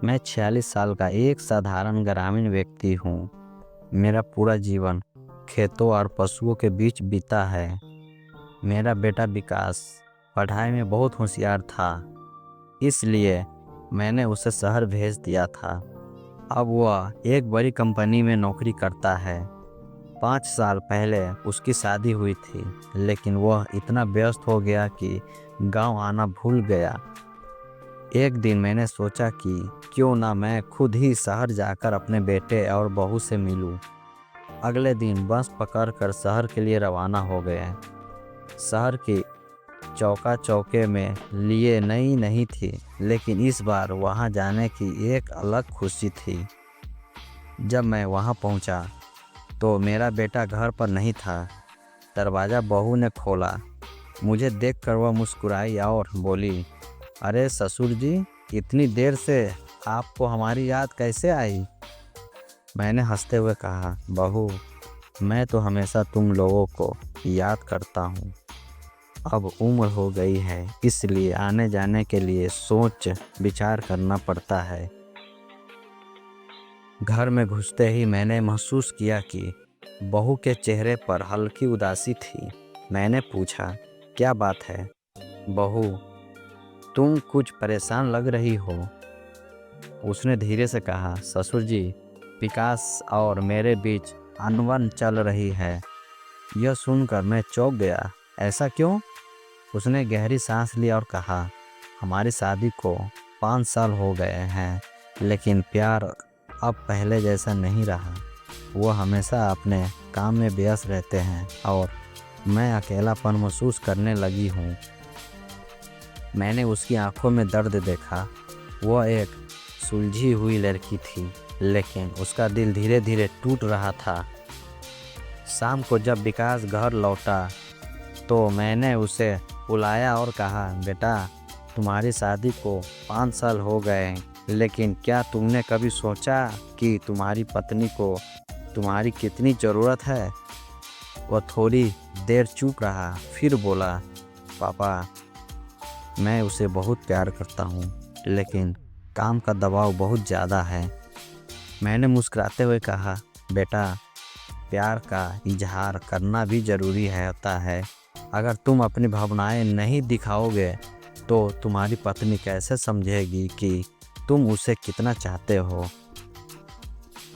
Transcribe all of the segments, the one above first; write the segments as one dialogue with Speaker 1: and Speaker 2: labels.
Speaker 1: मैं 46 साल का एक साधारण ग्रामीण व्यक्ति हूँ। मेरा पूरा जीवन खेतों और पशुओं के बीच बीता है। मेरा बेटा विकास पढ़ाई में बहुत होशियार था, इसलिए मैंने उसे शहर भेज दिया था। अब वह एक बड़ी कंपनी में नौकरी करता है। 5 साल पहले उसकी शादी हुई थी, लेकिन वह इतना व्यस्त हो गया कि गांव आना भूल गया। एक दिन मैंने सोचा कि क्यों ना मैं खुद ही शहर जाकर अपने बेटे और बहू से मिलूं। अगले दिन बस पकड़कर शहर के लिए रवाना हो गए। शहर की चौका चौके में लिए नई नहीं थी, लेकिन इस बार वहां जाने की एक अलग खुशी थी। जब मैं वहां पहुंचा तो मेरा बेटा घर पर नहीं था। दरवाज़ा बहू ने खोला। मुझे देखकर वह मुस्कुराई और बोली, अरे ससुर जी, इतनी देर से आपको हमारी याद कैसे आई? मैंने हंसते हुए कहा, बहू, मैं तो हमेशा तुम लोगों को याद करता हूँ। अब उम्र हो गई है, इसलिए आने जाने के लिए सोच विचार करना पड़ता है। घर में घुसते ही मैंने महसूस किया कि बहू के चेहरे पर हल्की उदासी थी। मैंने पूछा, क्या बात है बहू, तुम कुछ परेशान लग रही हो? उसने धीरे से कहा, ससुर जी, विकास और मेरे बीच अनबन चल रही है। यह सुनकर मैं चौंक गया। ऐसा क्यों? उसने गहरी सांस ली और कहा, हमारी शादी को 5 साल हो गए हैं, लेकिन प्यार अब पहले जैसा नहीं रहा। वो हमेशा अपने काम में व्यस्त रहते हैं और मैं अकेलापन महसूस करने लगी हूँ। मैंने उसकी आंखों में दर्द देखा। वह एक सुलझी हुई लड़की थी, लेकिन उसका दिल धीरे धीरे टूट रहा था। शाम को जब विकास घर लौटा तो मैंने उसे बुलाया और कहा, बेटा, तुम्हारी शादी को 5 साल हो गए, लेकिन क्या तुमने कभी सोचा कि तुम्हारी पत्नी को तुम्हारी कितनी ज़रूरत है? वह थोड़ी देर चुप रहा, फिर बोला, पापा, मैं उसे बहुत प्यार करता हूँ, लेकिन काम का दबाव बहुत ज़्यादा है। मैंने मुस्कुराते हुए कहा, बेटा, प्यार का इजहार करना भी ज़रूरी होता है। अगर तुम अपनी भावनाएं नहीं दिखाओगे तो तुम्हारी पत्नी कैसे समझेगी कि तुम उसे कितना चाहते हो?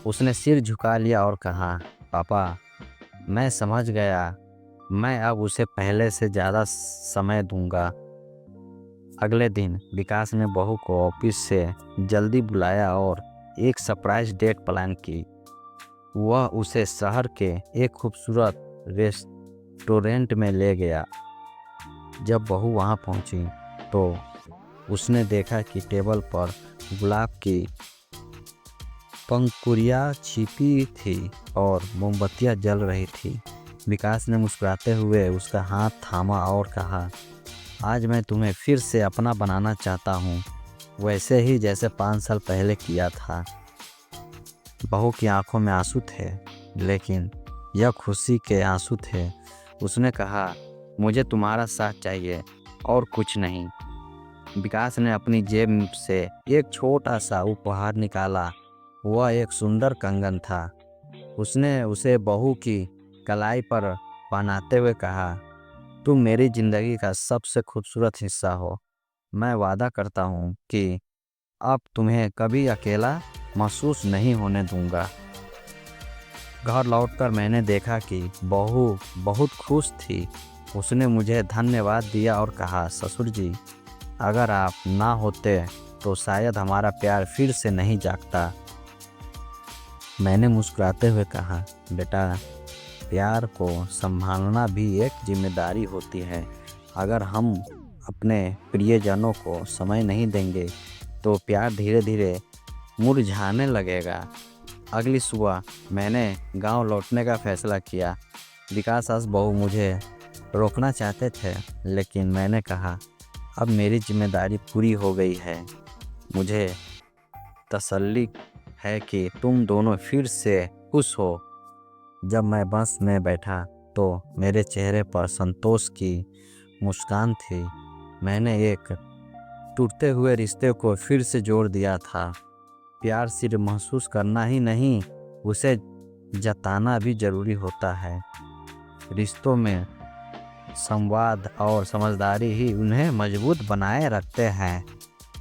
Speaker 1: उसने सिर झुका लिया और कहा, पापा, मैं समझ गया। मैं अब उसे पहले से ज़्यादा समय दूंगा। अगले दिन विकास ने बहू को ऑफिस से जल्दी बुलाया और एक सरप्राइज डेट प्लान की। वह उसे शहर के एक खूबसूरत रेस्टोरेंट में ले गया। जब बहू वहां पहुंची तो उसने देखा कि टेबल पर गुलाब की पंखुड़ियाँ छिपी थी और मोमबत्तियाँ जल रही थी। विकास ने मुस्कुराते हुए उसका हाथ थामा और कहा, आज मैं तुम्हें फिर से अपना बनाना चाहता हूँ, वैसे ही जैसे 5 साल पहले किया था। बहू की आंखों में आंसू थे, लेकिन यह खुशी के आंसू थे। उसने कहा, मुझे तुम्हारा साथ चाहिए और कुछ नहीं। विकास ने अपनी जेब से एक छोटा सा उपहार निकाला। वह एक सुंदर कंगन था। उसने उसे बहू की कलाई पर पहनाते हुए कहा, तुम मेरी जिंदगी का सबसे खूबसूरत हिस्सा हो। मैं वादा करता हूँ कि अब तुम्हें कभी अकेला महसूस नहीं होने दूंगा। घर लौटकर मैंने देखा कि बहू बहुत खुश थी। उसने मुझे धन्यवाद दिया और कहा, ससुर जी, अगर आप ना होते तो शायद हमारा प्यार फिर से नहीं जागता। मैंने मुस्कुराते हुए कहा, बेटा, प्यार को संभालना भी एक जिम्मेदारी होती है। अगर हम अपने प्रियजनों को समय नहीं देंगे तो प्यार धीरे धीरे मुरझाने लगेगा। अगली सुबह मैंने गांव लौटने का फैसला किया। विकास और बहू मुझे रोकना चाहते थे, लेकिन मैंने कहा, अब मेरी जिम्मेदारी पूरी हो गई है। मुझे तसल्ली है कि तुम दोनों फिर से खुश हो। जब मैं बस में बैठा तो मेरे चेहरे पर संतोष की मुस्कान थी। मैंने एक टूटते हुए रिश्ते को फिर से जोड़ दिया था। प्यार सिर्फ महसूस करना ही नहीं, उसे जताना भी जरूरी होता है। रिश्तों में संवाद और समझदारी ही उन्हें मजबूत बनाए रखते हैं।